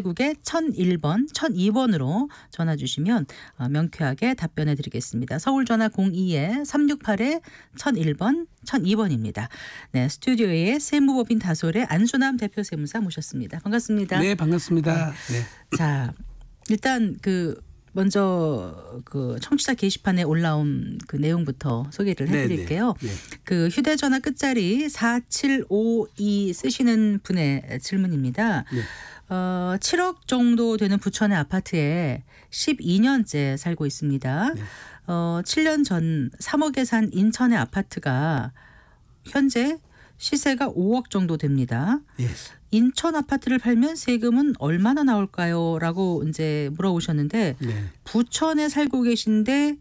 국의 1001번, 1002번으로 전화 주시면 명쾌하게 답변해 드리겠습니다. 서울 전화 02-368-1001번, 1002번입니다. 네, 스튜디오에 세무법인 다솔의 안순남 대표 세무사 모셨습니다. 반갑습니다. 네, 반갑습니다. 네. 자, 일단 먼저 청취자 게시판에 올라온 그 내용부터 소개를 해드릴게요. 네, 네. 그 휴대전화 끝자리 4752 쓰시는 분의 질문입니다. 네. 7억 정도 되는 부천의 아파트에 12년째 살고 있습니다. 네. 7년 전 3억에 산 인천의 아파트가 현재 시세가 5억 정도 됩니다. 예. 인천 아파트를 팔면 세금은 얼마나 나올까요? 라고 이제 물어보셨는데 네. 부천에 살고 계신데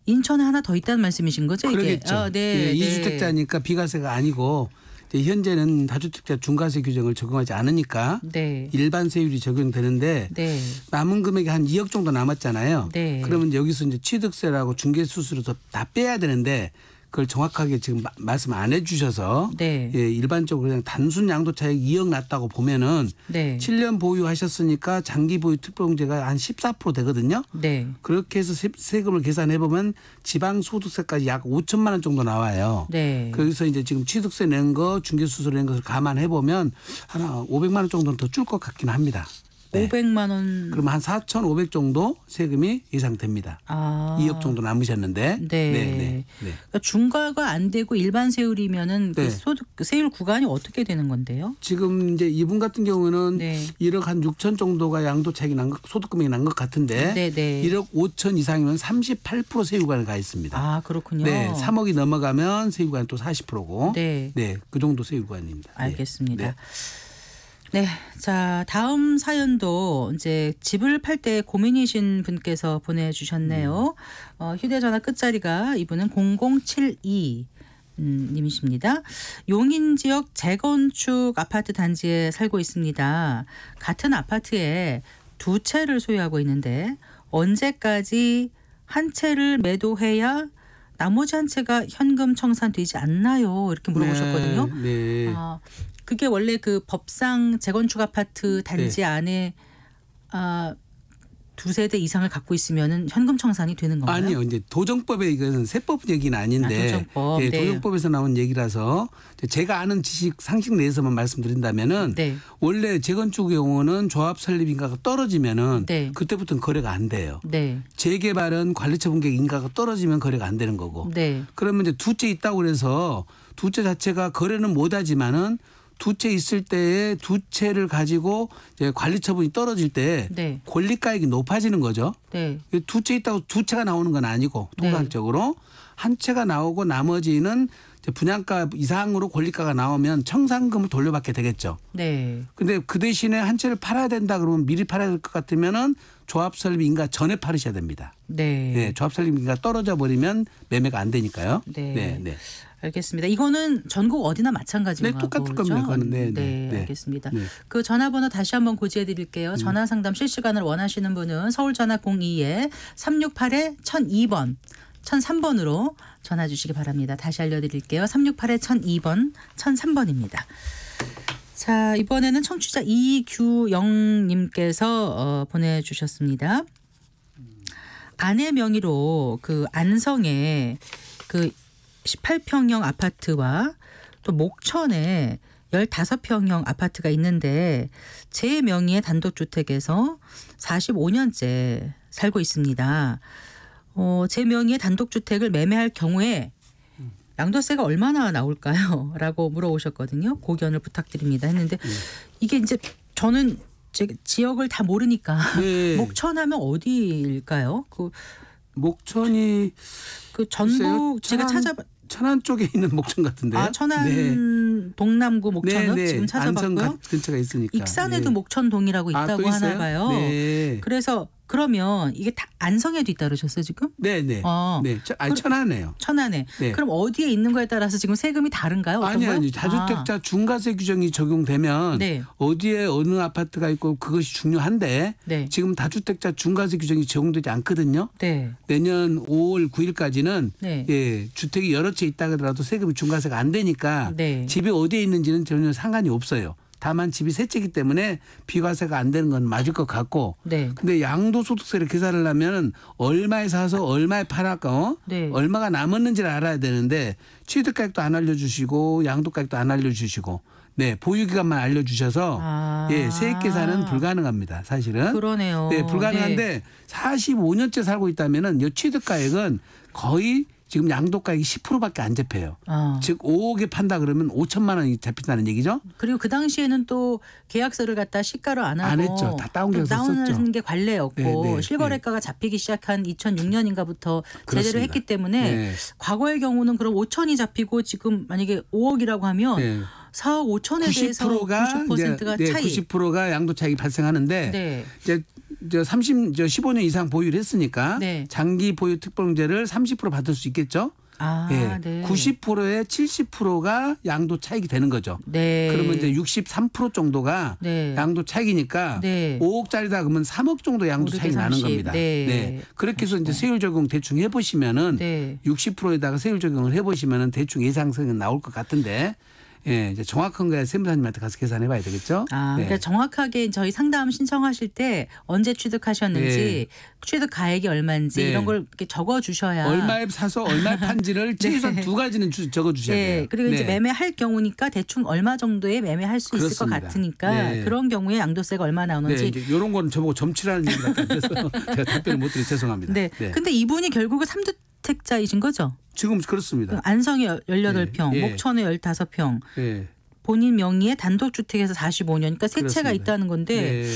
인천에 하나 더 있다는 말씀이신 거죠? 그러겠죠. 이게? 네, 예, 2주택자니까 비과세가 아니고 현재는 다주택자 중과세 규정을 적용하지 않으니까 네. 일반 세율이 적용되는데 네. 남은 금액이 한 2억 정도 남았잖아요. 네. 그러면 여기서 이제 취득세라고 중개수수료 다 빼야 되는데 그걸 정확하게 지금 말씀 안 해주셔서 네. 예, 일반적으로 그냥 단순 양도 차익 2억 났다고 보면은 네. 7년 보유하셨으니까 장기 보유 특별공제가 한 14% 되거든요. 네. 그렇게 해서 세금을 계산해 보면 지방소득세까지 약 5천만 원 정도 나와요. 네. 그래서 이제 지금 취득세 낸 거, 중개수수료 낸 것을 감안해 보면 한 500만 원 정도는 더 줄 것 같긴 합니다. 네. 500만 원. 그럼 한 4,500 정도 세금이 예상됩니다. 2억 정도 남으셨는데. 네. 네. 그러니까 중과가 안 되고 일반 세율이면은 네. 그 소득 세율 구간이 어떻게 되는 건데요? 지금 이제 이분 같은 경우는 네. 1억 한 6천 정도가 양도 차익이 난 것, 소득 금액이 난 것 같은데 네, 네. 1억 5천 이상이면 38% 세율관에 가 있습니다. 아, 그렇군요. 네, 3억이 넘어가면 세율관 또 40%고. 네. 네, 그 정도 세율관입니다. 알겠습니다. 네. 네. 자, 다음 사연도 이제 집을 팔 때 고민이신 분께서 보내주셨네요. 휴대전화 끝자리가 이분은 0072 님이십니다. 용인 지역 재건축 아파트 단지에 살고 있습니다. 같은 아파트에 두 채를 소유하고 있는데 언제까지 한 채를 매도해야 나머지 한 채가 현금 청산되지 않나요? 이렇게 물어보셨거든요. 네. 네. 그게 원래 그 법상 재건축 아파트 단지 네. 안에 두 세대 이상을 갖고 있으면은 현금 청산이 되는 건가요? 아니요. 이제 도정법에 이것은 세법 얘기는 아닌데 도정법. 예, 네. 도정법에서 나온 얘기라서 제가 아는 지식 상식 내에서만 말씀드린다면은 네. 원래 재건축 경우는 조합 설립 인가가 떨어지면은 네. 그때부터는 거래가 안 돼요. 네. 재개발은 관리처분계획 인가가 떨어지면 거래가 안 되는 거고. 네. 그러면 이제 두 채 있다고 그래서 두 채 자체가 거래는 못 하지만은 두 채 있을 때에 두 채를 가지고 이제 관리 처분이 떨어질 때 네. 권리가액이 높아지는 거죠. 네. 두 채 있다고 두 채가 나오는 건 아니고 통상적으로 한 채가 나오고 나머지는 이제 분양가 이상으로 권리가가 나오면 청산금을 돌려받게 되겠죠. 네. 근데 그 대신에 한 채를 팔아야 된다 그러면 미리 팔아야 될 것 같으면은 조합 설립 인가 전에 팔으셔야 됩니다. 네. 네, 조합 설립 인가 떨어져 버리면 매매가 안 되니까요. 네. 네, 네. 알겠습니다. 이거는 전국 어디나 마찬가지인 네, 것 같고. 똑같을 겁니다. 그거는. 네, 네, 네. 알겠습니다. 네. 그 전화번호 다시 한번 고지해 드릴게요. 전화 상담 실시간을 원하시는 분은 서울 전화 02-368-1002번 1003번으로 전화 주시기 바랍니다. 다시 알려드릴게요. 368-1002번 1003번입니다. 자, 이번에는 청취자 이규영님께서 보내주셨습니다. 아내 명의로 그 안성에 그 18평형 아파트와 또 목천에 15평형 아파트가 있는데 제 명의의 단독주택에서 45년째 살고 있습니다. 제 명의의 단독주택을 매매할 경우에 양도세가 얼마나 나올까요? 라고 물어보셨거든요. 고견을 부탁드립니다 했는데 이게 이제 저는 제 지역을 다 모르니까 네. 목천하면 어디일까요? 그 목천이 그 전북 제가 찾아봐 천안 쪽에 있는 목천 같은데요. 천안 네. 동남구 목천읍 네, 네. 지금 찾아봤고요. 안성 근처가 있으니까. 익산에도 네. 목천동이라고 있다고 또 하나 있어요? 봐요. 네. 그래서 그러면 이게 다 안성에도 있다 그러셨어요 지금? 네, 네. 네. 천안에요. 천안에. 네. 그럼 어디에 있는 거에 따라서 지금 세금이 다른가요? 어떤 거요? 아니 다주택자 중과세 규정이 적용되면 네. 어디에 어느 아파트가 있고 그것이 중요한데 네. 지금 다주택자 중과세 규정이 적용되지 않거든요. 네. 내년 5월 9일까지는 네. 예, 주택이 여러 채 있다 하더라도 세금이 중과세가 안 되니까 네. 집이 어디에 있는지는 전혀 상관이 없어요. 다만 집이 세 채이기 때문에 비과세가 안 되는 건 맞을 것 같고. 네. 근데 양도소득세를 계산을 하면 얼마에 사서 얼마에 팔았까 네. 얼마가 남았는지를 알아야 되는데 취득가액도 안 알려주시고 양도가액도 안 알려주시고 네, 보유기간만 알려주셔서 예, 세액 계산은 불가능합니다. 사실은. 그러네요. 네, 불가능한데 네. 45년째 살고 있다면은 이 취득가액은 거의 지금 양도가액이 10%밖에 안 잡혀요. 즉 5억에 판다 그러면 5천만 원이 잡힌다는 얘기죠. 그리고 그 당시에는 또 계약서를 갖다 시가로 안 하고 했죠. 다 다운 계약서 다운하는 썼죠. 게 관례였고 네, 네, 실거래가가 잡히기 시작한 2006년인가부터 제재를 했기 때문에 네. 과거의 경우는 그럼 5천이 잡히고 지금 만약에 5억이라고 하면 네. 4억 5천에 대해서 90%가 네, 차이. 90%가 양도 차익이 발생하는데 네. 이제 15년 이상 보유를 했으니까 네. 장기 보유 특별공제를 30% 받을 수 있겠죠. 예. 네. 90%에 70%가 양도 차익이 되는 거죠. 네. 그러면 이제 63% 정도가 네. 양도 차익이니까 네. 5억짜리다 그러면 3억 정도 양도 차익이 나는 겁니다. 네. 그렇게 해서 이제 세율 적용 대충 해보시면은 네. 60%에다가 세율 적용을 해보시면은 대충 예상성은 나올 것 같은데. 예, 이제 정확한 거야 세무사님한테 가서 계산해봐야 되겠죠. 네. 그러니까 정확하게 저희 상담 신청하실 때 언제 취득하셨는지, 네. 취득 가액이 얼마인지 네. 이런 걸 이렇게 적어주셔야. 얼마에 사서 얼마에 판지를 최소한 두 가지는 적어주셔야 돼요. 그리고 이제 매매할 경우니까 대충 얼마 정도에 매매할 수 있을 것 그렇습니다. 같으니까 네. 그런 경우에 양도세가 얼마 나오는지. 이제 이런 거는 저보고 점치라는 얘기밖에 안 돼서 제가 답변을 못 드려 죄송합니다. 네. 근데 이분이 결국은 3주택자이신 거죠? 지금 그렇습니다. 안성에 18평, 예. 목천에 15평, 예. 본인 명의의 단독주택에서 45년, 그러니까 세 채가 그렇습니다. 있다는 건데 네.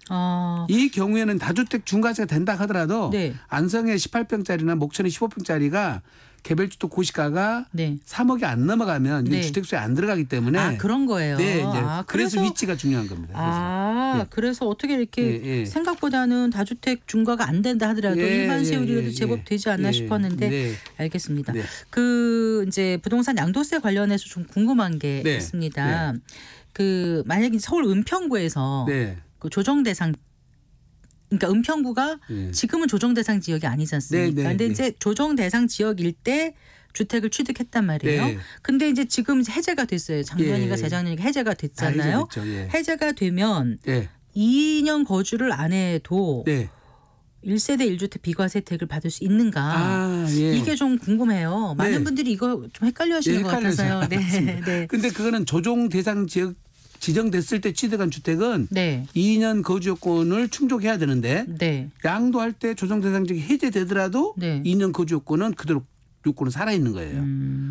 어, 이 경우에는 다주택 중과세가 된다 하더라도 네. 안성에 18평짜리나 목천에 15평짜리가 개별주택 고시가가 네. 3억이 안 넘어가면 이게 네. 주택수에 안 들어가기 때문에 그런 거예요. 네, 이제 그래서 그래서 위치가 중요한 겁니다. 네. 그래서 어떻게 이렇게 예. 생각보다는 다주택 중과가 안 된다 하더라도 일반 세율이라도 제법 되지 않나 싶었는데 네. 알겠습니다. 네. 그 이제 부동산 양도세 관련해서 좀 궁금한 게 네. 있습니다. 그 만약에 서울 은평구에서 네. 그 조정 대상 그러니까 은평구가 네. 지금은 조정 대상 지역이 아니지 않습니까? 네, 네, 근데 네. 이제 조정 대상 지역일 때 주택을 취득했단 말이에요. 네. 근데 이제 지금 해제가 됐어요. 작년인가 예. 재작년인가 해제가 됐잖아요. 해제됐죠. 예. 해제가 되면 네. 2년 거주를 안 해도 네. 1세대 1주택 비과세 혜택을 받을 수 있는가? 예. 이게 좀 궁금해요. 많은 네. 분들이 이거 좀 헷갈려하시는 것 같아서요. 네. 네. 근데 그거는 조정 대상 지역 지정됐을 때 취득한 주택은 네. 2년 거주 요건을 충족해야 되는데 네. 양도할 때 조정 대상 지역이 해제되더라도 네. 2년 거주 요건은 그대로 요건은 살아있는 거예요.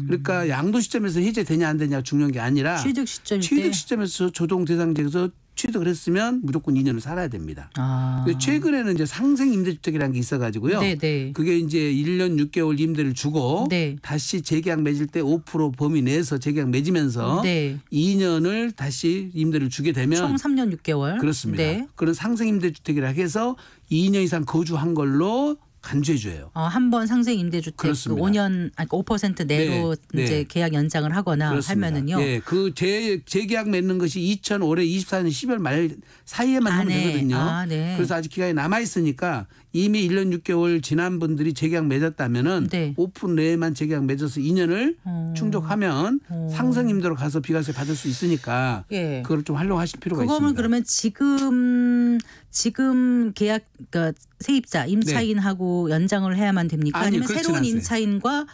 그러니까 양도 시점에서 해제되냐 안 되냐 중요한 게 아니라 취득 시점일 취득 때. 시점에서 조정 대상 지역에서 취득을 했으면 무조건 2년을 살아야 됩니다. 근데 최근에는 이제 상생 임대주택이라는 게 있어가지고요. 네. 그게 이제 1년 6개월 임대를 주고 네. 다시 재계약 맺을 때 5% 범위 내에서 재계약 맺으면서 네. 2년을 다시 임대를 주게 되면 총 3년 6개월. 그렇습니다. 네. 그런 상생 임대주택이라 해서 2년 이상 거주한 걸로 간주해 줘요. 한 번 상생 임대주택 그 그렇습니다. 5년 아니 5% 내로 네. 이제 네. 계약 연장을 하거나 그렇습니다. 하면은요. 예, 그 재계약 맺는 것이 올해 24년 10월 말 사이에만 하면 네. 되거든요. 네. 그래서 아직 기간이 남아 있으니까 이미 1년 6개월 지난 분들이 재계약 맺었다면은 네. 5% 내에만 재계약 맺어서 2년을 충족하면 상생 임대로 가서 비과세 받을 수 있으니까 예. 그걸 좀 활용하실 필요가 그거는 있습니다. 그러면 지금 계약 그러니까 세입자 임차인하고 연장을 해야만 됩니까? 아니요, 아니면 그렇진 새로운 않아요. 임차인과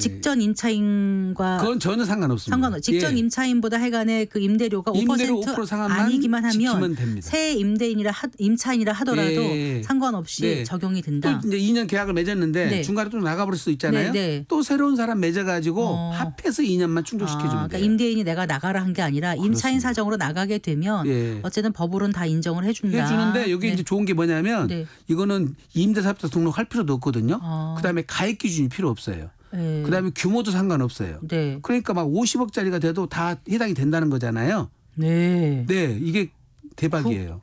직전 임차인과 그건 전혀 상관없습니다. 직전 예. 임차인보다 해간의 그 임대료가 임대료 5% 5% 상한만 아니기만 지키면 하면 됩니다. 새 임차인이라 하더라도 예. 상관없이 네. 적용이 된다. 또 이제 2년 계약을 맺었는데 네. 중간에 또 나가버릴 수 있잖아요. 네. 또 새로운 사람 맺어가지고 합해서 2년만 충족시켜주면 그러니까 돼요. 임대인이 내가 나가라 한 게 아니라 임차인 그렇습니다. 사정으로 나가게 되면 예. 어쨌든 법으로는 다 인정을 해준다. 해주는데 여기 네. 이제 좋은 게 뭐냐면 네. 이거는 임대사업자 등록할 필요도 없거든요. 아. 그다음에 가액 기준이 필요 없어요. 네. 그다음에 규모도 상관없어요. 네. 그러니까 막 50억짜리가 돼도 다 해당이 된다는 거잖아요. 네. 네, 이게 대박이에요.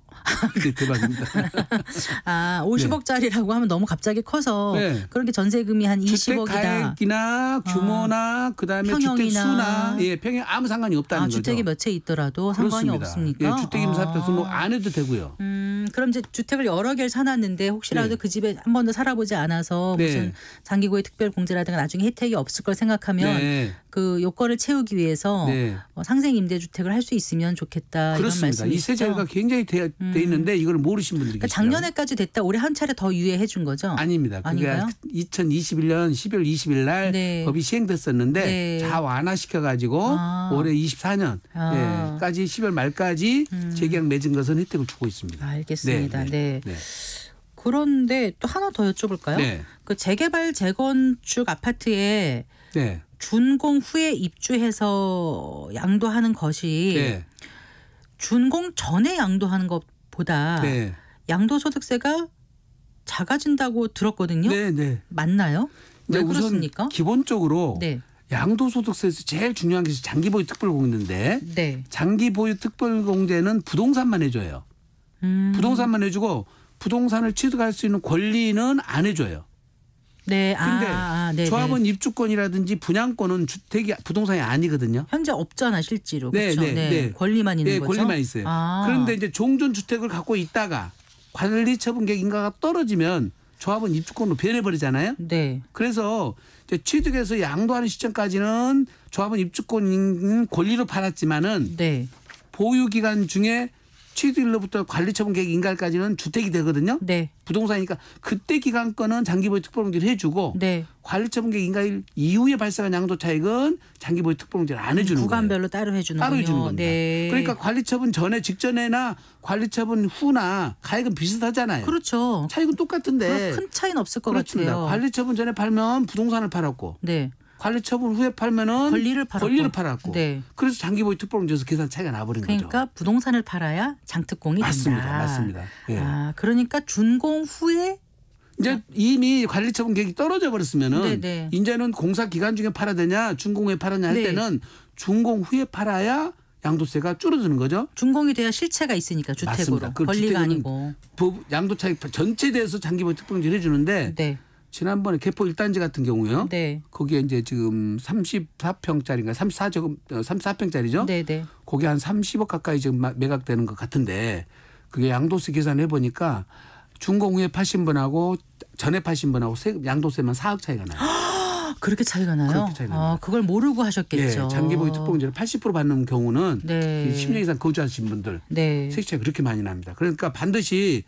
네, 대박입니다. 50억짜리라고 하면 너무 갑자기 커서 네. 그런 게 전세금이 한 주택 20억이다. 가액이나 규모나 그다음에 주택 평형이나. 수나 평형 아무 상관이 없다는 거죠. 주택이 몇 채 있더라도 상관이 그렇습니다. 없습니까? 예, 주택임사업자 등록 안 해도 되고요. 그럼 이제 주택을 여러 개를 사놨는데 혹시라도 네. 그 집에 한 번도 살아보지 않아서 네. 무슨 장기보유 특별공제라든가 나중에 혜택이 없을 걸 생각하면 네. 그 요건을 채우기 위해서 네. 상생 임대주택을 할 수 있으면 좋겠다 그렇습니다. 이런 말씀이시죠? 이 세제가 굉장히 돼 있는데 이걸 모르신 분들이 그러니까 계시더라고요. 작년에까지 됐다 올해 한 차례 더 유예해 준 거죠? 아닙니다. 그게 아닌가요? 2021년 12월 20일 날 네. 법이 시행됐었는데 네. 다 완화시켜 가지고 올해 24년까지 10월 말까지 재계약 맺은 것은 혜택을 주고 있습니다. 알겠습니다. 네. 네. 그런데 또 하나 더 여쭤볼까요? 네. 그 재개발 재건축 아파트에 네. 준공 후에 입주해서 양도하는 것이 네. 준공 전에 양도하는 것보다 네. 양도소득세가 작아진다고 들었거든요. 네. 네. 맞나요? 왜 우선 그렇습니까? 기본적으로 네. 양도소득세에서 제일 중요한 게 장기보유 특별공제인데 네. 장기보유 특별공제는 부동산만 해줘요. 부동산만 해주고 부동산을 취득할 수 있는 권리는 안 해줘요. 네. 근데 네, 조합원 입주권이라든지 분양권은 주택이 부동산이 아니거든요. 현재 없잖아 실제로. 네, 그렇죠. 네, 네. 권리만 있는 네, 거죠. 권리만 있어요. 그런데 이제 종전 주택을 갖고 있다가 관리 처분계획 인가가 떨어지면 조합원 입주권으로 변해버리잖아요. 네. 그래서 이제 취득해서 양도하는 시점까지는 조합원 입주권 권리로 팔았지만은 네. 보유 기간 중에 취득일로부터 관리처분 계획 인가까지는 주택이 되거든요. 네. 부동산이니까 그때 기간 거는 장기보유 특별공제를 해주고 네. 관리처분 계획 인가일 이후에 발생한 양도 차익은 장기보유 특별공제를 안 해주는 구간별로 거예요. 따로 해주는군요. 따로 해주는 겁니다. 네. 그러니까 관리처분 전에 직전에나 관리처분 후나 가액은 비슷하잖아요. 그렇죠. 차익은 똑같은데 큰 차이는 없을 것 그렇습니다. 같아요. 관리처분 전에 팔면 부동산을 팔았고 네. 관리처분 후에 팔면은 권리를 팔았고 네. 그래서 장기보유 특별공제에서 계산 차이가 나버린 거죠. 그러니까 부동산을 팔아야 장특공이 맞습니다. 된다. 맞습니다. 예. 그러니까 준공 후에 이제 이미 관리처분 계획이 떨어져 버렸으면은 네네. 이제는 공사 기간 중에 팔아야 되냐 준공 후에 팔았냐 할 네. 때는 준공 후에 팔아야 양도세가 줄어드는 거죠. 준공이 돼야 실체가 있으니까 주택으로. 맞습니다. 그 권리가 주택은 아니고. 양도 차익 전체에 대해서 장기보유 특별공제를 해주는데 네. 지난번에 개포 1단지 같은 경우요. 네. 거기에 이제 지금 34평짜리인가 34평짜리죠. 네네. 거기 한 30억 가까이 지금 매각되는 것 같은데 그게 양도세 계산해 보니까 준공 후에 파신 분하고 전에 파신 분하고 양도세만 4억 차이가 나요. 그렇게 차이가 나요? 그렇게 차이가 납니다. 그걸 모르고 하셨겠죠. 예, 장기보유 특별공제를 80% 받는 경우는 네. 10년 이상 거주하신 분들 네. 세액 차이가 그렇게 많이 납니다. 그러니까 반드시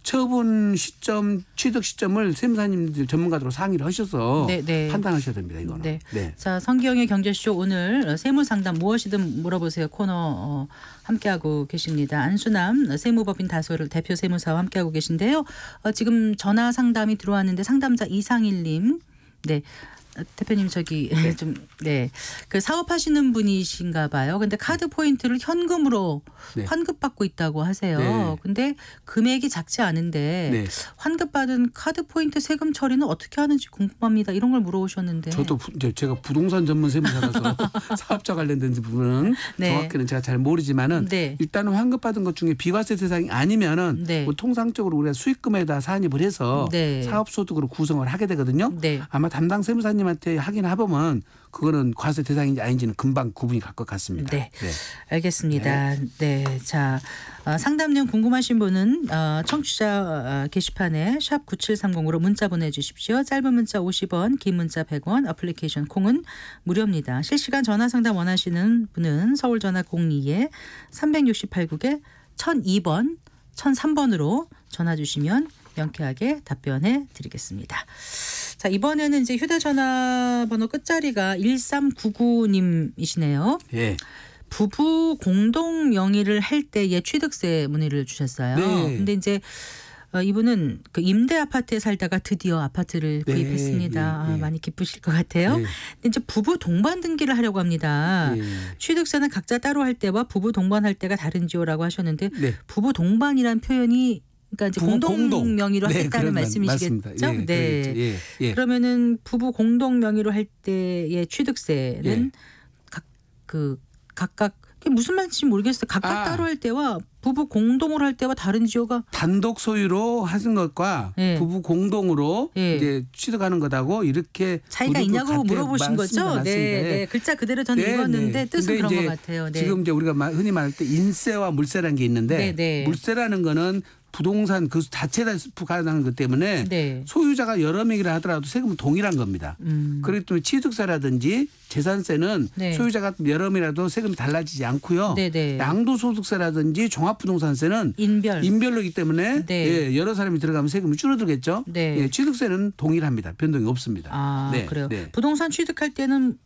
처분 시점, 취득 시점을 세무사님들 전문가들로 상의를 하셔서 네, 네. 판단하셔야 됩니다. 이거는. 네. 네. 자, 성기영의 경제쇼 오늘 세무상담 무엇이든 물어보세요 코너 함께하고 계십니다. 안수남 세무법인 다솔 대표 세무사와 함께하고 계신데요. 지금 전화 상담이 들어왔는데 상담자 이상일님. 네. 대표님 저기 좀 네. 그 사업하시는 분이신가 봐요. 근데 카드 포인트를 현금으로 네. 환급받고 있다고 하세요. 네. 근데 금액이 작지 않은데 네. 환급받은 카드 포인트 세금 처리는 어떻게 하는지 궁금합니다. 이런 걸 물어오셨는데. 저도 이제 제가 부동산 전문 세무사라서 사업자 관련된 부분은 네. 정확히는 제가 잘 모르지만은 네. 일단은 환급받은 것 중에 비과세 대상이 아니면은 네. 뭐 통상적으로 우리가 수익금에다 산입을 해서 네. 사업소득으로 구성을 하게 되거든요. 네. 아마 담당 세무사님한테 확인해보면 그거는 과세 대상인지 아닌지는 금방 구분이 갈 것 같습니다. 네. 알겠습니다. 네. 자, 상담 내용 궁금하신 분은 청취자 게시판에 샵 9730으로 문자 보내주십시오. 짧은 문자 50원, 긴 문자 100원, 어플리케이션 콩은 무료입니다. 실시간 전화 상담 원하시는 분은 서울 전화 02에 368국에 1002번, 1003번으로 전화 주시면 명쾌하게 답변해 드리겠습니다. 자, 이번에는 이제 휴대전화 번호 끝자리가 1399님이시네요. 예. 부부 공동 명의를 할 때의 취득세 문의를 주셨어요. 네. 근데 이제 이분은 그 임대 아파트에 살다가 드디어 아파트를 네, 구입했습니다. 예, 예. 많이 기쁘실 것 같아요. 네. 근데 이제 부부 동반 등기를 하려고 합니다. 예. 취득세는 각자 따로 할 때와 부부 동반할 때가 다른지요라고 하셨는데 네. 부부 동반이란 표현이 그러니까 이제 공동 명의로 네, 하겠다는 말씀이시겠죠? 맞습니다. 예, 네. 그러겠죠. 예, 예. 그러면은 부부 공동 명의로 할 때의 취득세는 예. 각각 그게 무슨 말인지 모르겠어요. 각각 따로 할 때와 부부 공동으로 할 때와 다른지요가 단독 소유로 하는 것과 예. 부부 공동으로 예. 이제 취득하는 것하고 이렇게 차이가 우리도 있냐고 같아요. 물어보신 맞습니다. 거죠? 맞습니다. 네, 네. 글자 그대로 저는 네, 읽었는데 네. 뜻은 근데 그런 이제 것 같아요. 네. 지금 이제 우리가 흔히 말할 때 인세와 물세라는 게 있는데 네, 네. 물세라는 거는 부동산 그 자체에 부과하는 것 때문에 네. 소유자가 여러 명이라 하더라도 세금은 동일한 겁니다. 그렇기 때문에 취득세라든지 재산세는 네. 소유자가 여러 명이라도 세금이 달라지지 않고요. 네네. 양도소득세라든지 종합부동산세는 인별로이기 때문에 네. 예, 여러 사람이 들어가면 세금이 줄어들겠죠. 네. 예, 취득세는 동일합니다. 변동이 없습니다. 아, 네. 그래요. 네. 부동산 취득할 때는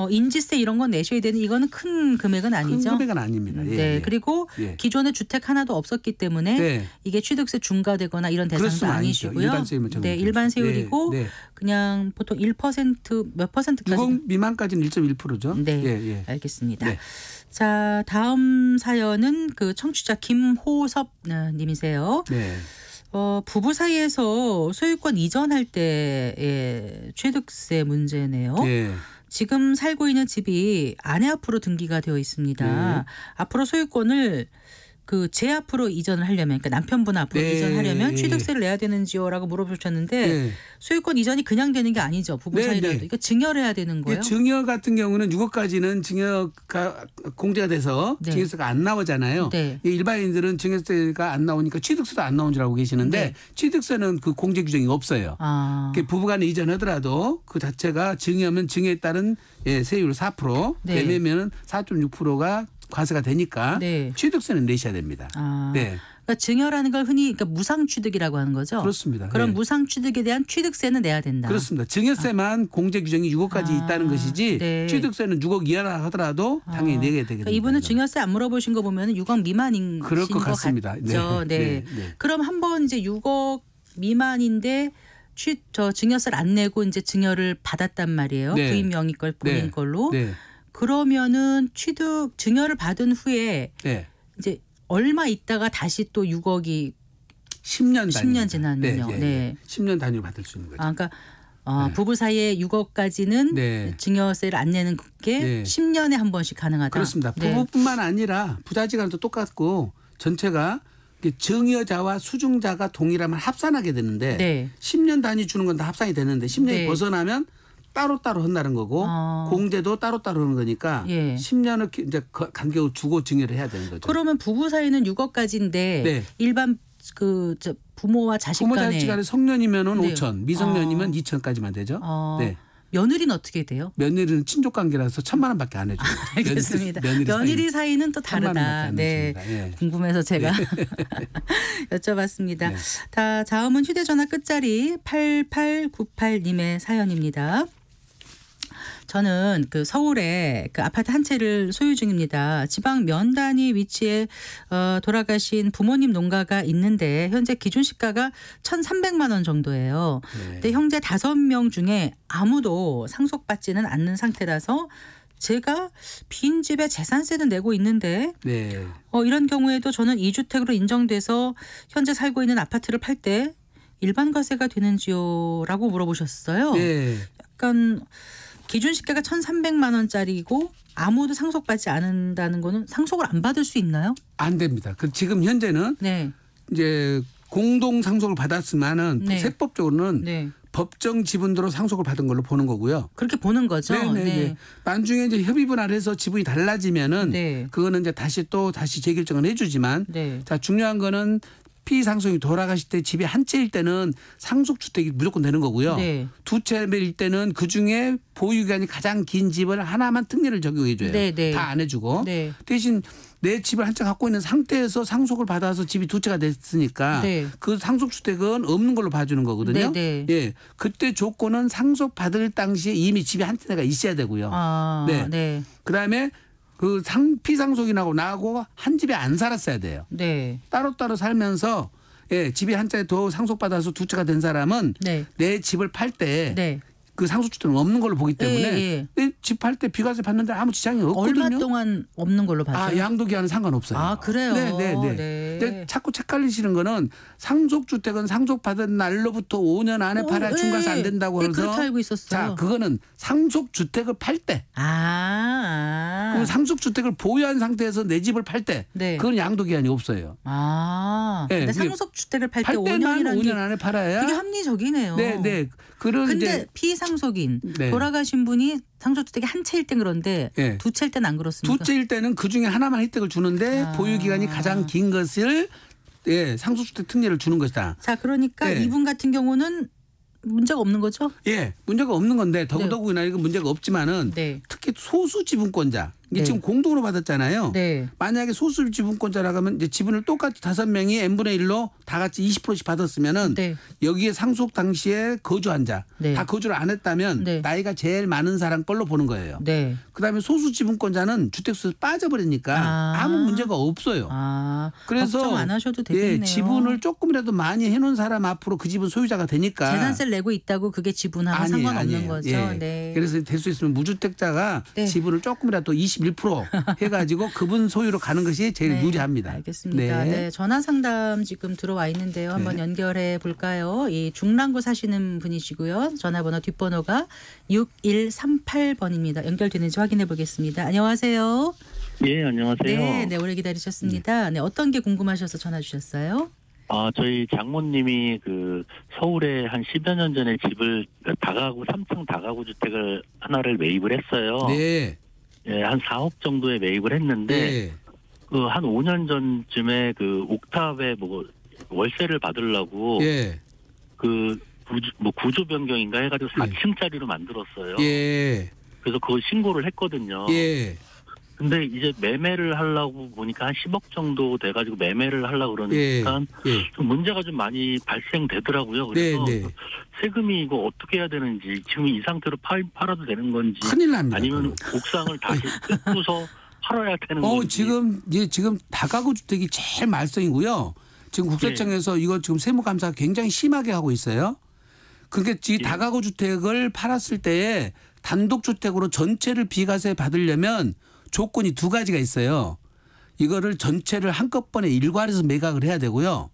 인지세 이런 건 내셔야 되는 이거는 큰 금액은 아니죠. 큰 금액은 아닙니다. 예, 네. 예. 그리고 예. 기존에 주택 하나도 없었기 때문에 네. 이게 취득세 중과되거나 이런 그럴 대상도 수는 아니죠. 아니시고요. 일반세율만 네, 일반세율이고 네, 네. 그냥 보통 1% 몇 퍼센트까지 6억 미만까지는 1.1%죠. 네, 예, 예. 알겠습니다. 네. 자, 다음 사연은 그 청취자 김호섭 님이세요. 네. 부부 사이에서 소유권 이전할 때의 취득세 문제네요. 예. 지금 살고 있는 집이 아내 앞으로 등기가 되어 있습니다. 네. 앞으로 소유권을 그 제 앞으로 이전을 하려면 그러니까 남편분 앞으로 네. 이전하려면 취득세를 내야 되는지요라고 물어보셨는데 네. 소유권 이전이 그냥 되는 게 아니죠. 부부 네, 사이라도 네. 이거 증여를 해야 되는 거예요. 증여 같은 경우는 6억까지는 증여가 공제가 돼서 네. 증여세가 안 나오잖아요. 네. 일반인들은 증여세가 안 나오니까 취득세도 안 나온 줄 알고 계시는데 네. 취득세는 그 공제 규정이 없어요. 아. 부부간에 이전하더라도 그 자체가 증여면 증여에 따른 세율 4%, 네. 매매면 4.6%가 과세가 되니까 네. 취득세는 내셔야 됩니다. 아. 네. 그러니까 증여라는 걸 흔히 그러니까 무상취득이라고 하는 거죠. 그렇습니다. 그런 네. 무상취득에 대한 취득세는 내야 된다. 그렇습니다. 증여세만 공제 규정이 6억까지 있다는 것이지 네. 취득세는 6억 이하라 하더라도 당연히 내게 되겠습니다. 그러니까 이분은 증여세 안 물어보신 거 보면 6억 미만인 그럴 것 같습니다. 같죠. 네. 네. 네. 그럼 한번 이제 6억 미만인데 증여세를 안 내고 이제 증여를 받았단 말이에요. 네. 부인 명의 걸 본인 네. 걸로. 네. 그러면은 증여를 받은 후에 네. 이제 얼마 있다가 다시 또 6억이 10년 단위. 10년 지나면요. 네. 10년 단위로 받을 수 있는 거죠. 그러니까 네. 부부 사이에 6억까지는 네. 증여세를 안 내는 게 네. 10년에 한 번씩 가능하다. 그렇습니다. 네. 부부뿐만 아니라 부자지간도 똑같고 전체가 증여자와 수증자가 동일하면 합산하게 되는데 네. 10년 단위 주는 건 다 합산이 되는데 10년이 네. 벗어나면 따로따로 한다는 거고 공제도 따로따로 하는 거니까 예. 10년을 이제 간격을 두고 증여를 해야 되는 거죠. 그러면 부부 사이는 6억까지인데 네. 일반 부모와 자식 부모 간에 자식 간에 성년이면은 네. 5천, 미성년이면 2천까지만 되죠. 네. 며느리는 어떻게 돼요? 며느리는 친족 관계라서 1,000만 원밖에 안 해줘요. 알겠습니다. 며느리 사이는 또 1,000만 원밖에 다르다. 안 네. 해줍니다. 예. 궁금해서 제가 여쭤봤습니다. 네. 다음은 휴대전화 끝자리 8898님의 사연입니다. 저는 그 서울에 그 아파트 한 채를 소유 중입니다. 지방 면 단위 위치에 돌아가신 부모님 농가가 있는데 현재 기준 시가가 1,300만 원 정도예요. 네. 근데 형제 5명 중에 아무도 상속받지는 않는 상태라서 제가 빈 집에 재산세도 내고 있는데 네. 이런 경우에도 저는 2주택으로 인정돼서 현재 살고 있는 아파트를 팔 때 일반 과세가 되는지요? 라고 물어보셨어요. 네. 약간 기준 시가가 1,300만 원짜리고 아무도 상속받지 않는다는 거는 상속을 안 받을 수 있나요? 안 됩니다. 지금 현재는 네. 이제 공동 상속을 받았으면은 네. 세법적으로는 네. 법정 지분으로 상속을 받은 걸로 보는 거고요. 그렇게 보는 거죠. 네네네. 네. 나중에 이제 협의 분할해서 지분이 달라지면은 네. 그거는 이제 다시 재결정을 해주지만 네. 자 중요한 거는 피상속이 돌아가실 때 집이 한 채일 때는 상속주택이 무조건 되는 거고요. 네. 두 채일 때는 그중에 보유기간이 가장 긴 집을 하나만 특례를 적용해 줘요. 네, 네. 다 안 해주고 네. 대신 내 집을 한 채 갖고 있는 상태에서 상속을 받아서 집이 두 채가 됐으니까 네. 그 상속주택은 없는 걸로 봐주는 거거든요. 네, 네. 예, 그때 조건은 상속받을 당시에 이미 집이 한 채가 있어야 되고요. 네. 네. 그다음에 그 피상속이 나고 한 집에 안 살았어야 돼요. 네. 따로따로 살면서 집이 한 채 더 상속받아서 두 채가 된 사람은 네. 내 집을 팔 때 네. 그 상속주택은 없는 걸로 보기 때문에 예. 내 집 팔 때 비과세 받는데 아무 지장이 없거든요. 얼마 동안 없는 걸로 봐요? 양도기한은 상관없어요. 아, 그래요? 네. 근데 자꾸 착갈리시는 거는 상속주택은 상속받은 날로부터 5년 안에 팔아야 중과세 안 된다고 네, 해서 그렇게 알고 있었어요. 자, 그거는 상속주택을 팔 때 그럼 상속주택을 보유한 상태에서 내 집을 팔 때 네. 그건 양도기한이 없어요. 근데 네, 상속주택을 팔 때 팔 때만 5년이라는 5년 안에 팔아야 그게 합리적이네요. 네. 그런 근데 이제 피상속인 네. 돌아가신 분이 상속주택이 한 채일 땐 그런데 네. 두 채일 땐 안 그렇습니까? 두 채일 때는 그중에 하나만 혜택을 주는데 보유기간이 가장 긴 것을 예, 상속주택 특례를 주는 것이다. 자, 그러니까 네. 이분 같은 경우는 문제가 없는 거죠? 예, 문제가 없는 건데 더구나 이건 문제가 없지만은 네. 특히 소수 지분권자 이게 네. 지금 공동으로 받았잖아요. 네. 만약에 소수 지분권자라고 하면 이제 지분을 똑같이 5명이 n분의 1로 다 같이 20%씩 받았으면은 네. 여기에 상속 당시에 거주한 자 네. 다 거주를 안 했다면 네. 나이가 제일 많은 사람 걸로 보는 거예요. 네. 그다음에 소수 지분권자는 주택수에서 빠져버리니까 아무 문제가 없어요. 그래서 걱정 안 하셔도 되겠네요. 예, 지분을 조금이라도 많이 해놓은 사람 앞으로 그 지분 소유자가 되니까 재산세를 내고 있다고 그게 지분하고 상관없는 거죠. 예. 네. 그래서 될 수 있으면 무주택자가 네. 지분을 조금이라도 21% 해가지고 그분 소유로 가는 것이 제일 네. 유리합니다. 알겠습니다. 네. 전화 상담 지금 들어와 있는데요. 한번 연결해 볼까요? 이 중랑구 사시는 분이시고요. 전화번호 뒷번호가 6138번입니다. 연결되는지 확인해 보겠습니다. 안녕하세요. 예, 안녕하세요. 네, 네, 오래 기다리셨습니다. 네, 어떤 게 궁금하셔서 전화 주셨어요? 저희 장모님이 그 서울에 한 10여 년 전에 집을 다가구 3층 다가구 주택을 하나를 매입을 했어요. 네. 예, 한 4억 정도에 매입을 했는데 네. 그 한 5년 전쯤에 그 옥탑에 뭐 월세를 받으려고 예. 그 구조 변경인가 해가지고 4층짜리로 만들었어요. 예. 그래서 그걸 신고를 했거든요. 예. 근데 이제 매매를 하려고 보니까 한 10억 정도 돼가지고 매매를 하려고 그러니까 예. 좀 문제가 좀 많이 발생되더라고요. 그래서 네. 세금이 이거 어떻게 해야 되는지 지금 이 상태로 팔아도 되는 건지 큰일 납니다. 아니면 옥상을 다시 뜯고서 팔아야 되는 건지. 지금 다가구 주택이 제일 말썽이고요. 지금 국세청에서 이거 지금 세무감사가 굉장히 심하게 하고 있어요. 그러니까 이 다가구 주택을 팔았을 때에 단독주택으로 전체를 비과세 받으려면 조건이 두 가지가 있어요. 이거를 전체를 한꺼번에 일괄해서 매각을 해야 되고요.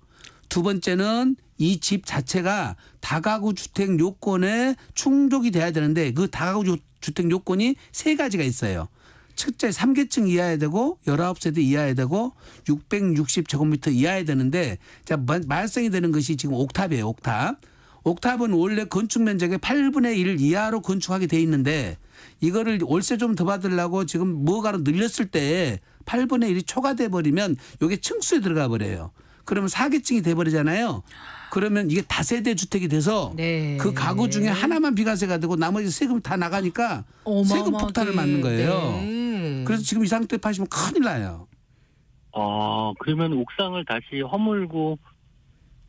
두 번째는 이 집 자체가 다가구 주택 요건에 충족이 돼야 되는데 그 다가구 주택 요건이 세 가지가 있어요. 첫째 3계층 이하야 되고 19세대 이하야 되고 660제곱미터 이하야 되는데 자 말썽이 되는 것이 지금 옥탑이에요. 옥탑. 옥탑은 원래 건축 면적의 8분의 1 이하로 건축하게 돼 있는데 이거를 월세 좀 더 받으려고 지금 뭐가로 늘렸을 때 8분의 1이 초과돼 버리면 이게 층수에 들어가 버려요. 그러면 4계층이 돼 버리잖아요. 그러면 이게 다세대 주택이 돼서 그 가구 중에 하나만 비과세가 되고 나머지 세금 다 나가니까 세금 폭탄을 맞는 거예요. 네. 그래서 지금 이 상태 파시면 큰일 나요. 그러면 옥상을 다시 허물고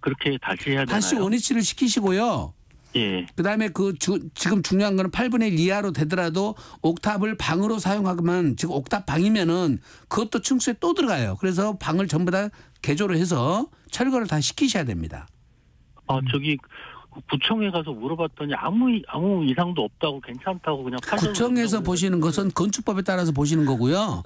그렇게 다시 해야 되나요? 다시 원위치를 시키시고요. 예. 그다음에 지금 중요한 거는 8분의 1 이하로 되더라도 옥탑을 방으로 사용하면 지금 옥탑 방이면은 그것도 층수에 또 들어가요. 그래서 방을 전부 다 개조를 해서 철거를 다 시키셔야 됩니다. 저기 구청에 가서 물어봤더니 아무 이상도 없다고 괜찮다고 그냥 구청에서 보시는 것은 건축법에 따라서 보시는 거고요.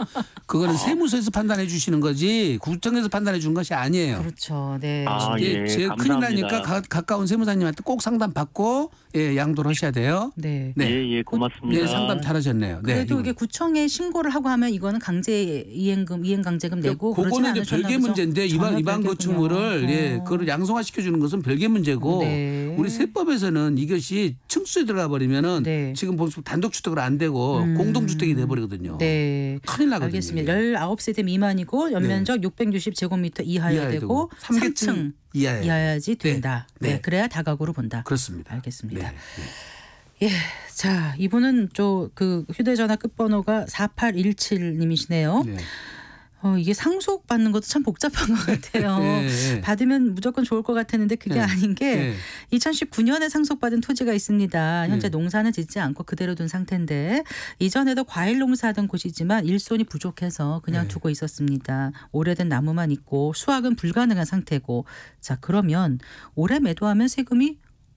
그거는 세무서에서 판단해 주시는 거지 구청에서 판단해 주는 것이 아니에요. 그렇죠. 네. 예, 제가 큰일 나니까 가까운 세무사님한테 꼭 상담 받고 양도를 하셔야 돼요. 네. 예, 고맙습니다. 네, 상담 잘하셨네요. 네. 그래도 이게 구청에 신고를 하고 하면 이거는 강제 이행강제금 내고 그거는 이제 별개 문제인데 이반 건축물을 그걸 양성화시켜 주는 것은 별개 문제고 우리 세법에서는 이것이 층수에 들어가 버리면은 지금 보면 단독주택으로 안 되고 공동주택이 돼 버리거든요. 네. 큰일 나거든요. 알겠습니다. 19세대 미만이고 연면적 660제곱미터 이하여야 되고 3층 이하야지 된다. 네. 그래야 다가구로 본다. 그렇습니다. 알겠습니다. 예. 자, 이분은 그 휴대전화 끝번호가 4817님이시네요. 네. 이게 상속받는 것도 참 복잡한 것 같아요. 받으면 무조건 좋을 것 같았는데 그게 아닌 게 2019년에 상속받은 토지가 있습니다. 현재 농사는 짓지 않고 그대로 둔 상태인데 이전에도 과일 농사하던 곳이지만 일손이 부족해서 그냥 두고 있었습니다. 오래된 나무만 있고 수확은 불가능한 상태고 자 그러면 올해 매도하면 세금이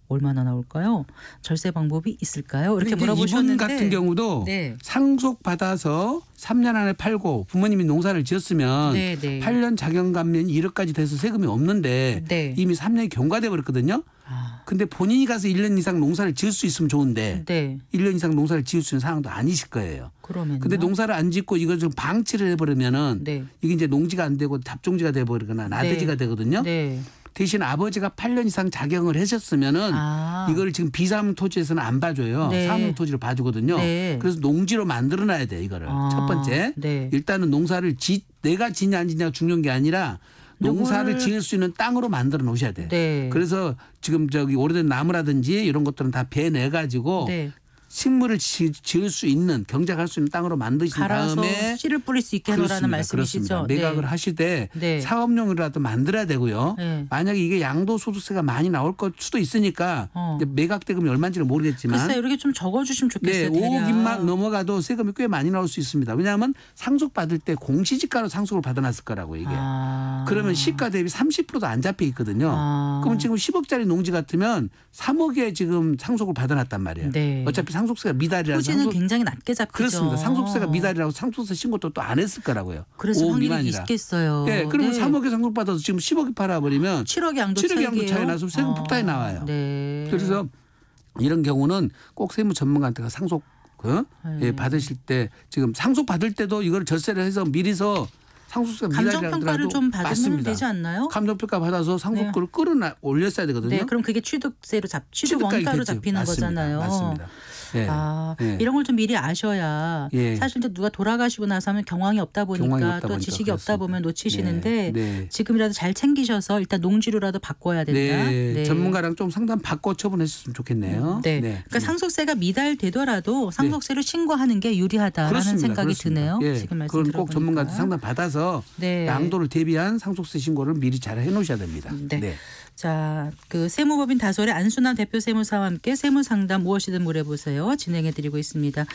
얼마나 나올까요? 절세 방법이 있을까요? 이렇게 물어보셨는데 이분 같은 경우도 상속받아서 3년 안에 팔고 부모님이 농사를 지었으면 8년 자경감면이 1억까지 돼서 세금이 없는데 이미 3년이 경과돼 버렸거든요. 근데 본인이 가서 1년 이상 농사를 지을 수 있으면 좋은데 1년 이상 농사를 지을 수 있는 상황도 아니실 거예요. 근데 농사를 안 짓고 이걸 좀 방치를 해버리면은 이게 이제 농지가 안 되고 잡종지가 돼버리거나 나대지가 되거든요. 대신 아버지가 8년 이상 자경을 하셨으면은 이걸 지금 비사무 토지에서는 안 봐줘요. 사무 토지로 봐주거든요. 그래서 농지로 만들어놔야 돼 이거를. 첫 번째 일단은 농사를 내가 짓냐 안 짓냐가 중요한 게 아니라 농사를 지을 수 있는 땅으로 만들어 놓으셔야 돼요. 네. 그래서 지금 저기 오래된 나무라든지 이런 것들은 다 베내 가지고 네. 식물을 지을 수 있는 경작할 수 있는 땅으로 만드신 갈아서 다음에 씨를 뿌릴 수 있게 해놓으라는 말씀이시죠. 그렇습니다. 매각을 네. 하시되 네. 사업용이라도 만들어야 되고요. 네. 만약에 이게 양도소득세가 많이 나올 것 수도 있으니까 이제 매각 대금이 얼마인지는 모르겠지만 글쎄요. 이렇게 좀 적어주시면 좋겠어요. 네, 5억인만 넘어가도 세금이 꽤 많이 나올 수 있습니다. 왜냐하면 상속받을 때 공시지가로 상속을 받아놨을 거라고 이게. 그러면 시가 대비 30%도 안 잡혀 있거든요. 그러면 지금 10억짜리 농지 같으면 3억에 지금 상속을 받아놨단 말이에요. 네. 어차피 상속세가 미달이라서 토지는 굉장히 낮게 잡히죠. 그렇습니다. 상속세가 미달이라고 상속세 신고도 또 안 했을 거라고요. 그래서 5억 확률이 미만이라. 있겠어요. 네, 그러면 네. 3억에 상속받아서 지금 10억에 팔아버리면 7억의 양도 7억의 양도 차이 나서 세금 폭탄이 나와요. 네. 그래서 이런 경우는 꼭 세무 전문가한테 상속 예, 받으실 때 지금 상속 받을 때도 이걸 절세를 해서 미리서 상속세가 미달이라고 감정평가를 좀 받으면 맞습니다. 되지 않나요? 감정평가 받아서 상속세를 올렸어야 되거든요. 네, 그럼 그게 취득세로 취득 원가로 잡히는 맞습니다. 거잖아요. 맞습니다. 네. 네. 이런 걸 좀 미리 아셔야 사실 이제 누가 돌아가시고 나서 하면 경황이 없다 보니까 또 지식이 없다 보면 놓치시는데 지금이라도 잘 챙기셔서 일단 농지료라도 바꿔야 된다. 네. 전문가랑 좀 상담 받고 처분했으면 좋겠네요. 네. 그러니까 상속세가 미달되더라도 상속세를 신고하는 게 유리하다라는 그렇습니다. 생각이 그렇습니다. 드네요. 예. 지금 말씀 그건 들어보니까. 꼭 전문가한테 상담 받아서 양도를 대비한 상속세 신고를 미리 잘 해놓으셔야 됩니다. 네. 자, 그 세무법인 다솔의 안순남 대표 세무사와 함께 세무상담 무엇이든 물어보세요. 진행해드리고 있습니다.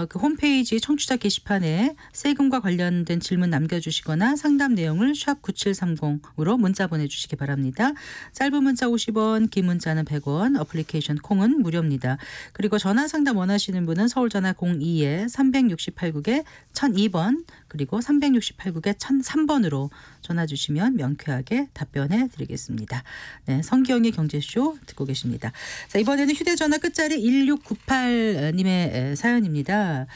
그 홈페이지 청취자 게시판에 세금과 관련된 질문 남겨주시거나 상담 내용을 샵 9730으로 문자 보내주시기 바랍니다. 짧은 문자 50원, 긴 문자는 100원, 어플리케이션 콩은 무료입니다. 그리고 전화 상담 원하시는 분은 서울전화 02-368국에 1002번 그리고 368국에 1003번으로 전화 주시면 명쾌하게 답변해 드리겠습니다. 네, 성기영의 경제쇼 듣고 계십니다. 자, 이번에는 휴대전화 끝자리 1698님의 사연입니다.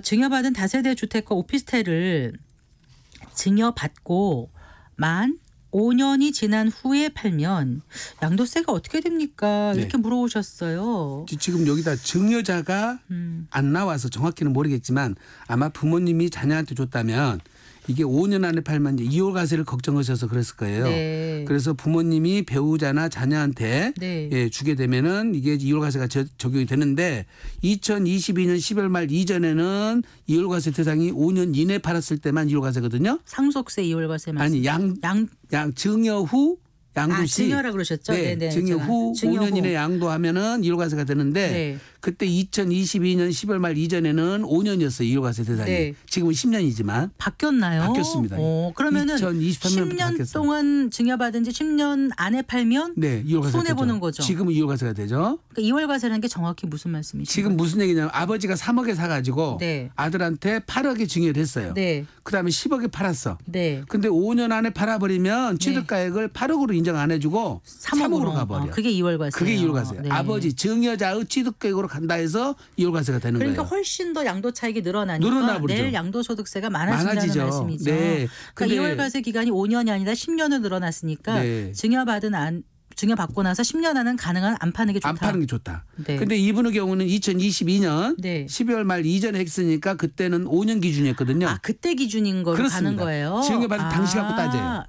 증여받은 다세대 주택과 오피스텔을 증여받고 만 5년이 지난 후에 팔면 양도세가 어떻게 됩니까? 이렇게 물어오셨어요. 지금 여기다 증여자가 안 나와서 정확히는 모르겠지만 아마 부모님이 자녀한테 줬다면 이게 5년 안에 팔면 이제 이월과세를 걱정하셔서 그랬을 거예요. 네. 그래서 부모님이 배우자나 자녀한테 예, 주게 되면은 이게 이월과세가 적용이 되는데 2022년 10월 말 이전에는 이월과세 대상이 5년 이내 팔았을 때만 이월과세거든요. 상속세 이월과세 말씀. 아니 양 증여 후 양도시. 증여라 그러셨죠? 네, 네네. 증여 후 5년 이내 양도하면은 이월과세가 되는데 그때 2022년 10월 말 이전에는 5년이었어요. 이월과세 대상이. 지금은 10년이지만 바뀌었나요? 바뀌었습니다. 그러면은 10년 바뀌었어요. 동안 증여받은 지 10년 안에 팔면 손해 보는 거죠. 지금은 이월과세가 되죠. 그러니까 이월과세라는 게 정확히 무슨 말씀이신가요? 지금 무슨 얘기냐면 아버지가 3억에 사가지고 아들한테 8억에 증여를 했어요. 그다음에 10억에 팔았어. 근데 5년 안에 팔아버리면 취득가액을 8억으로 인정 안 해주고 3억으로 가버려. 그게 이월과세예요. 그게 이월과세예요. 아버지 증여자의 취득가액으로 간다 해서 이월과세가 되는 그러니까 거예요. 훨씬 더 양도 차익이 늘어나니까 내일 양도소득세가 많아진다는 말씀이죠. 그러니까 이월과세 기간이 5년이 아니라 10년으로 늘어났으니까 증여받고 나서 10년 안은 가능한 안 파는 게 좋다. 안 파는 게 좋다. 근데 이분의 경우는 2022년 12월 말 이전에 했으니까 그때는 5년 기준이었거든요. 그때 기준인 거로 가는 거예요. 증여받은 당시 갖고 따져요.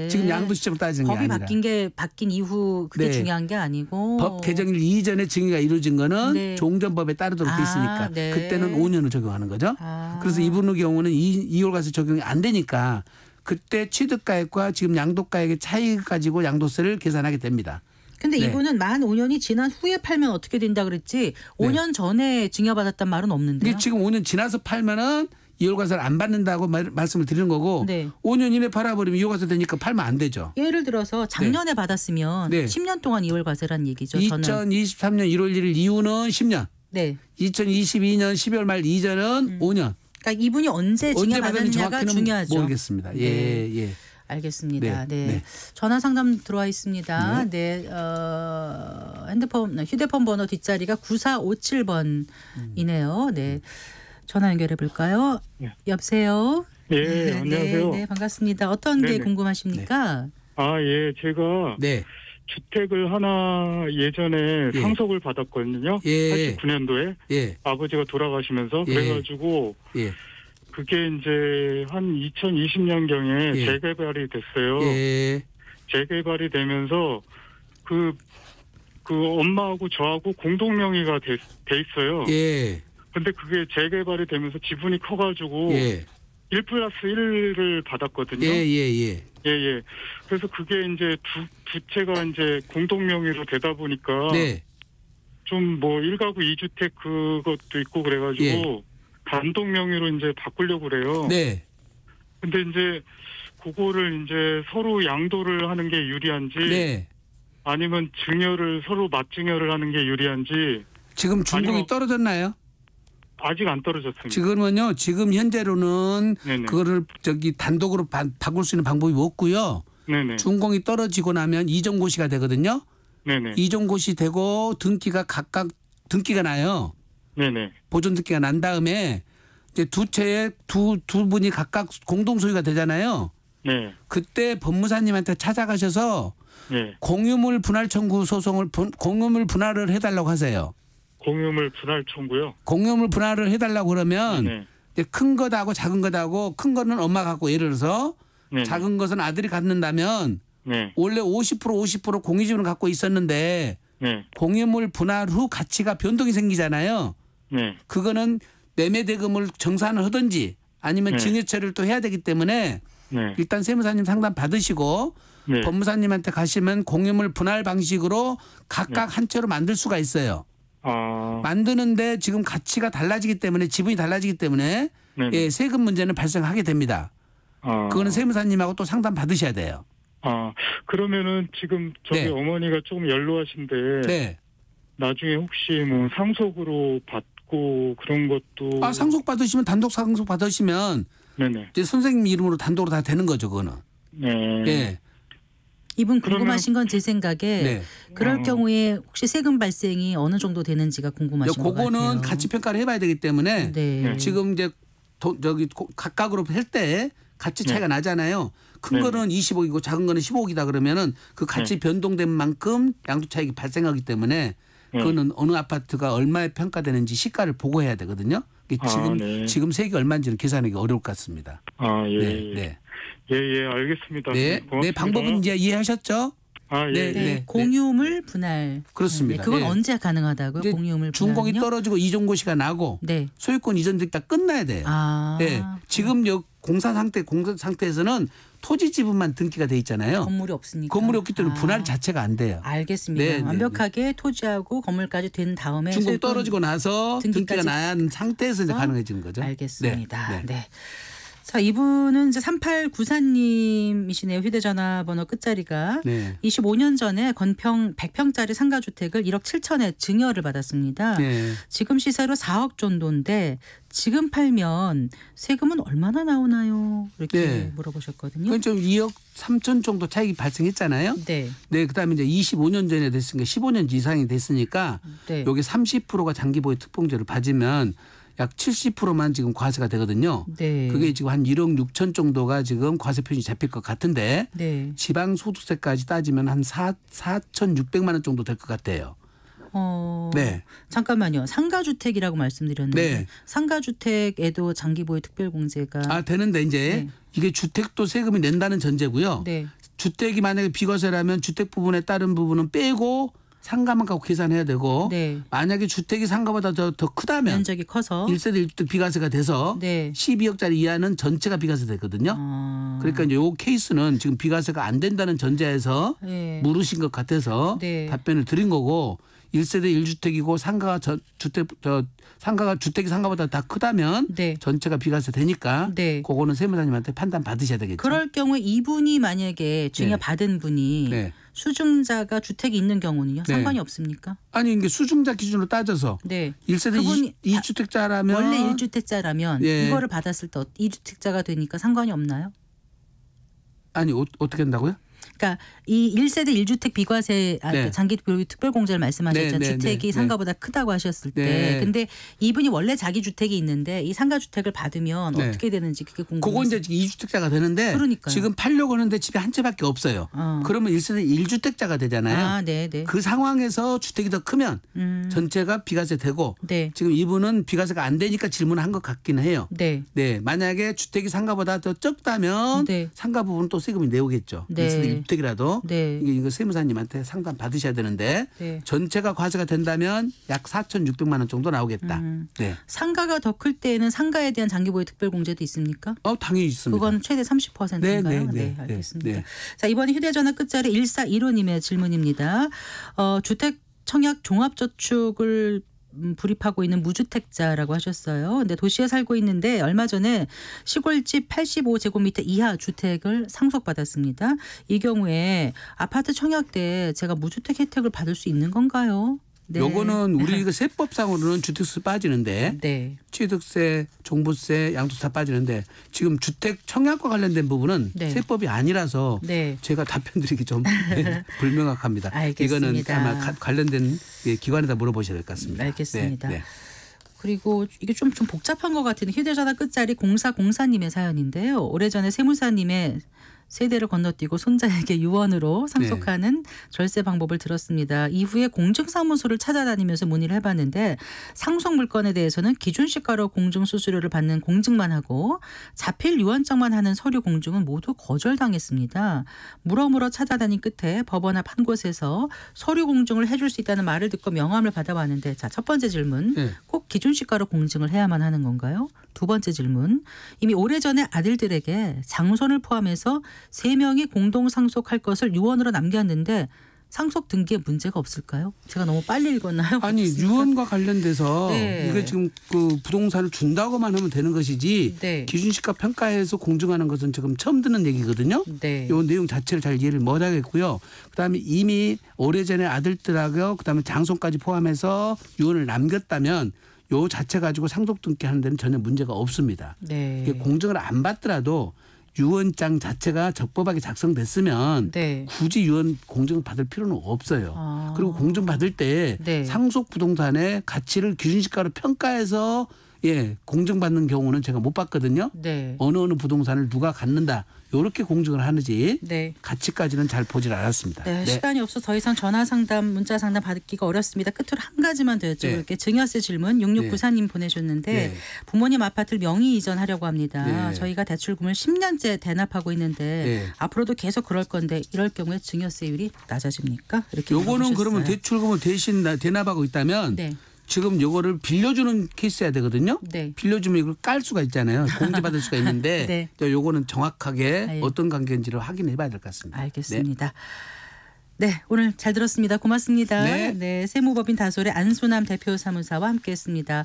지금 양도 시점으로 따지는 게 아니라. 법이 바뀐 이후 그게 중요한 게 아니고. 법 개정일 이전에 증여가 이루어진 거는 종전법에 따르도록 돼 있으니까 그때는 5년을 적용하는 거죠. 그래서 이분의 경우는 이월과세 적용이 안 되니까 그때 취득가액과 지금 양도가액의 차이를 가지고 양도세를 계산하게 됩니다. 근데 이분은 만 5년이 지난 후에 팔면 어떻게 된다 그랬지 5년 전에 증여받았단 말은 없는데요. 지금 5년 지나서 팔면은 이월과세를 안 받는다고 말씀을 드리는 거고 5년 이내 팔아버리면 이월과세 되니까 팔면 안 되죠. 예를 들어서 작년에 받았으면 10년 동안 이월과세란 얘기죠. 2023년 1월 1일 이후는 10년. 2022년 12월 말 이전은 5년. 그러니까 이분이 언제 증여받았느냐가 중요하죠. 모르겠습니다. 예. 알겠습니다. 전화 상담 들어와 있습니다. 휴대폰 번호 뒷자리가 9457번이네요. 전화 연결해 볼까요? 여보세요. 안녕하세요. 네, 반갑습니다. 어떤 게 궁금하십니까? 제가 주택을 하나 예전에 상속을 받았거든요. 89년도에 아버지가 돌아가시면서 그래가지고 그게 이제 한 2020년경에 예. 재개발이 됐어요. 예. 재개발이 되면서 그 엄마하고 저하고 공동 명의가 돼 있어요. 예. 근데 그게 재개발이 되면서 지분이 커가지고 예. 1+1을 받았거든요. 예. 예. 그래서 그게 이제 두 채가 이제 공동 명의로 되다 보니까 네. 좀 뭐 1가구 2주택 그것도 있고 그래가지고 예. 단독 명의로 이제 바꾸려고 그래요. 네. 근데 이제 그거를 이제 서로 양도를 하는 게 유리한지 네. 아니면 증여를 서로 맞증여를 하는 게 유리한지 지금 준공이 아니면- 떨어졌나요? 아직 안 떨어졌습니다. 지금은요. 지금 현재로는 네네. 그거를 단독으로 바꿀 수 있는 방법이 없고요. 네네. 준공이 떨어지고 나면 이전고시가 되거든요. 네네. 이전고시 되고 등기가 각각 등기가 나요. 네네. 보존 등기가 난 다음에 이제 두 채에 두 분이 각각 공동 소유가 되잖아요. 네. 그때 법무사님한테 찾아가셔서 네. 공유물 분할 청구 소송을 공유물 분할을 해달라고 하세요. 공유물 분할 청구요. 공유물 분할을 해달라고 그러면 네. 이제 큰 거하고 작은 거하고 큰 거는 엄마가 갖고 예를 들어서 네. 작은 것은 아들이 갖는다면 네. 원래 50% 공유지분을 갖고 있었는데 네. 공유물 분할 후 가치가 변동이 생기잖아요. 네. 그거는 매매 대금을 정산을 하든지 아니면 네. 증여 처리를 또 해야 되기 때문에 네. 일단 세무사님 상담 받으시고 네. 법무사님한테 가시면 공유물 분할 방식으로 각각 한 채로 만들 수가 있어요. 아. 만드는데 지금 가치가 달라지기 때문에 지분이 달라지기 때문에 네네. 예, 세금 문제는 발생하게 됩니다. 아. 그거는 세무사님하고 또 상담 받으셔야 돼요. 아. 그러면은 지금 저기 네. 어머니가 조금 연로하신데 네. 나중에 혹시 뭐 상속으로 받고 그런 것도 아, 상속 받으시면 단독 상속 받으시면 네네. 이제 선생님 이름으로 단독으로 다 되는 거죠, 그거는. 네. 예. 이분 그러면- 궁금하신 건 제 생각에 네. 그럴 경우에 혹시 세금 발생이 어느 정도 되는지가 궁금하신 것 같아요. 그거는 가치 평가를 해봐야 되기 때문에 네. 지금 이제 각각으로 할 때 가치 차이가 나잖아요. 큰 네. 거는 20억이고 작은 거는 15억이다 그러면은 그 가치 변동된 만큼 양도 차익이 발생하기 때문에 그거는 어느 아파트가 얼마에 평가되는지 시가를 보고 해야 되거든요. 지금 네. 지금 세액이 얼마인지는 계산하기 어려울 것 같습니다. 아, 예. 네, 네, 예, 알겠습니다. 네, 고맙습니다. 네, 방법은 이제 이해하셨죠? 아, 예. 네, 네, 네. 공유물 분할. 그렇습니다. 네, 그건 네. 언제 가능하다고요? 이제 공유물 분할은요? 준공이 떨어지고 이전고시가 나고 네. 소유권 이전될 때 끝나야 돼요. 아. 네, 지금 공사 상태에서는 토지 지분만 등기가 돼 있잖아요. 건물이 없으니까. 건물이 없기 때문에 분할 자체가 안 돼요. 알겠습니다. 네, 네, 완벽하게 토지하고 건물까지 된 다음에 준공 소유권 떨어지고 나서 등기가 등기까지- 나야 하는 상태에서 이제 가능해지는 거죠. 알겠습니다. 네. 네. 자, 이분은 이제 3894님이시네요. 휴대전화 번호 끝자리가. 네. 25년 전에 건평 100평짜리 상가주택을 1억 7천에 증여를 받았습니다. 네. 지금 시세로 4억 정도인데 지금 팔면 세금은 얼마나 나오나요? 이렇게 네. 물어보셨거든요. 그건 좀 2억 3천 정도 차익이 발생했잖아요. 네. 네, 그다음에 이제 25년 전에 됐으니까 15년 이상이 됐으니까 네. 여기 30%가 장기보유 특공제를 받으면 약 70%만 지금 과세가 되거든요. 네. 그게 지금 한 1억 6천 정도가 지금 과세 표준이 잡힐 것 같은데 네. 지방소득세까지 따지면 한 4,600만 원 정도 될 것 같아요. 네. 잠깐만요. 상가주택이라고 말씀드렸는데 네. 상가주택에도 장기보유 특별공제가 아, 되는데 이제 네. 이게 주택도 세금이 낸다는 전제고요. 네. 주택이 만약에 비과세라면 주택 부분에 따른 부분은 빼고 상가만 갖고 계산해야 되고 네. 만약에 주택이 상가보다 더 크다면 면적이 커서 1세대 1주택 비과세가 돼서 네. 12억짜리 이하는 전체가 비과세 되거든요. 그러니까 이제 요 케이스는 지금 비과세가 안 된다는 전제에서 네. 물으신 것 같아서 네. 답변을 드린 거고 1세대 1주택이고 상가가 주택이 상가보다 다 크다면 네. 전체가 비과세 되니까 네. 그거는 세무사님한테 판단 받으셔야 되겠죠. 그럴 경우에 이분이 만약에 증여 네. 받은 분이 네. 수증자가 주택이 있는 경우는요. 네. 상관이 없습니까? 아니 이게 수중자 기준으로 따져서 네. 1세대 그분이 2주택자라면 원래 1주택자라면 예. 이거를 받았을 때 2주택자가 되니까 상관이 없나요? 아니 어떻게 한다고요? 그러니까 이 1세대 1주택 비과세 네. 장기 보유 특별공제를 말씀하셨잖아요. 네, 네, 주택이 네, 상가보다 크다고 하셨을 때. 네. 근데 이분이 원래 자기 주택이 있는데 이 상가 주택을 받으면 네. 어떻게 되는지 그게 궁금해요. 그거 이제 2주택자가 되는데 그러니까요. 지금 팔려고 하는데 집에 한 채밖에 없어요. 그러면 1세대 1주택자가 되잖아요. 아, 네, 네. 그 상황에서 주택이 더 크면 전체가 비과세 되고 네. 지금 이분은 비과세가 안 되니까 질문을 한 것 같기는 해요. 네. 네, 만약에 주택이 상가보다 더 적다면 네. 상가 부분은 또 세금이 내오겠죠. 네. 1세대 1주택이라도 네. 이거 세무사님한테 상담 받으셔야 되는데 네. 전체가 과세가 된다면 약 4,600만 원 정도 나오겠다. 네. 상가가 더 클 때에는 상가에 대한 장기 보유 특별공제도 있습니까? 당연히 있습니다. 그건 최대 30%인가요? 네, 네, 네, 알겠습니다. 네. 자, 이번에 휴대전화 끝자리 1415님의 질문입니다. 주택 청약 종합저축을 불입하고 있는 무주택자라고 하셨어요. 근데 도시에 살고 있는데 얼마 전에 시골집 85제곱미터 이하 주택을 상속받았습니다. 이 경우에 아파트 청약 때 제가 무주택 혜택을 받을 수 있는 건가요? 네. 요거는 우리 그 세법상으로는 주택세 빠지는데 네. 취득세, 종부세, 양도세 다 빠지는데 지금 주택 청약과 관련된 부분은 네. 세법이 아니라서 네. 제가 답변드리기 좀 불명확합니다. 알겠습니다. 이거는 아마 관련된 기관에다 물어보셔야 될 것 같습니다. 알겠습니다. 네, 네. 그리고 이게 좀 복잡한 것 같은 휴대전화 끝자리 0404님의 사연인데요. 오래전에 세무사님의 세대를 건너뛰고 손자에게 유언으로 상속하는 절세 방법을 들었습니다. 이후에 공증사무소를 찾아다니면서 문의를 해봤는데 상속 물건에 대해서는 기준시가로 공증수수료를 받는 공증만 하고 자필 유언장만 하는 서류 공증은 모두 거절당했습니다. 물어물어 찾아다닌 끝에 법원 앞 한 곳에서 서류 공증을 해줄 수 있다는 말을 듣고 명함을 받아봤는데 자, 첫 번째 질문. 네. 꼭 기준시가로 공증을 해야만 하는 건가요? 두 번째 질문. 이미 오래전에 아들들에게 장손을 포함해서 3명이 공동 상속할 것을 유언으로 남겼는데 상속 등기에 문제가 없을까요? 제가 너무 빨리 읽었나요? 아니 그렇습니까? 유언과 관련돼서 네. 이거 지금 그 부동산을 준다고만 하면 되는 것이지 네. 기준시가 평가해서 공증하는 것은 지금 처음 듣는 얘기거든요. 네. 이 내용 자체를 잘 이해를 못하겠고요. 그다음에 이미 오래전에 아들들하고 그다음에 장손까지 포함해서 유언을 남겼다면 요 자체 가지고 상속 등기하는 데는 전혀 문제가 없습니다. 네. 이게 공증을 안 받더라도 유언장 자체가 적법하게 작성됐으면 네. 굳이 유언 공증을 받을 필요는 없어요. 아. 그리고 공증 받을 때 네. 상속 부동산의 가치를 기준시가로 평가해서 공증받는 경우는 제가 못 봤거든요. 네. 어느 부동산을 누가 갖는다. 이렇게 공증을 하는지 네. 가치까지는 잘 보질 않았습니다. 네, 시간이 없어 더 이상 전화 상담, 문자 상담 받기가 어렵습니다. 끝으로 한 가지만 더 여쭤볼게요. 네. 증여세 질문 6694님 보내셨는데 네. 부모님 아파트를 명의 이전하려고 합니다. 네. 저희가 대출금을 10년째 대납하고 있는데 네. 앞으로도 계속 그럴 건데 이럴 경우에 증여세율이 낮아집니까? 이렇게 요거는 물어보셨어요. 그러면 대출금을 대신 대납하고 있다면 네. 지금 요거를 빌려주는 케이스여야 되거든요. 네. 빌려주면 이걸 깔 수가 있잖아요. 공제받을 수가 있는데 네. 또 요거는 정확하게 네. 어떤 관계인지를 확인해 봐야 될 것 같습니다. 알겠습니다. 네, 오늘 잘 들었습니다. 고맙습니다. 네. 네, 세무법인 다솔의 안수남 대표 사무사와 함께했습니다.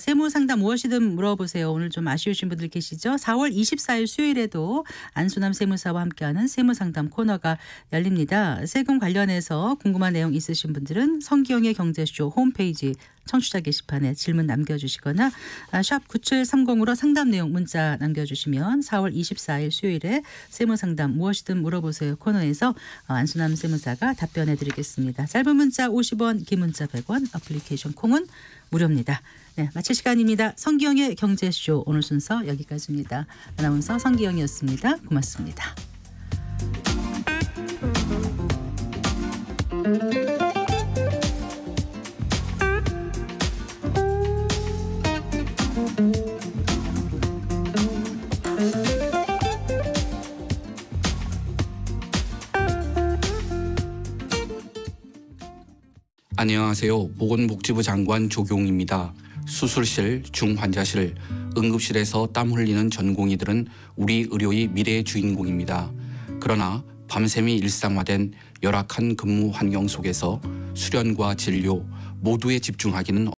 세무 상담 무엇이든 물어보세요. 오늘 좀 아쉬우신 분들 계시죠? 4월 24일 수요일에도 안수남 세무사와 함께하는 세무 상담 코너가 열립니다. 세금 관련해서 궁금한 내용 있으신 분들은 성기영의 경제쇼 홈페이지 청취자 게시판에 질문 남겨주시거나 샵 9730으로 상담 내용 문자 남겨주시면 4월 24일 수요일에 세무상담 무엇이든 물어보세요 코너에서 안수남 세무사가 답변해드리겠습니다. 짧은 문자 50원, 긴 문자 100원, 어플리케이션 콩은 무료입니다. 네, 마칠 시간입니다. 성기영의 경제쇼 오늘 순서 여기까지입니다. 아나운서 성기영이었습니다. 고맙습니다. 안녕하세요. 보건복지부 장관 조경입니다. 수술실, 중환자실, 응급실에서 땀 흘리는 전공의들은 우리 의료의 미래의 주인공입니다. 그러나 밤샘이 일상화된 열악한 근무 환경 속에서 수련과 진료 모두에 집중하기는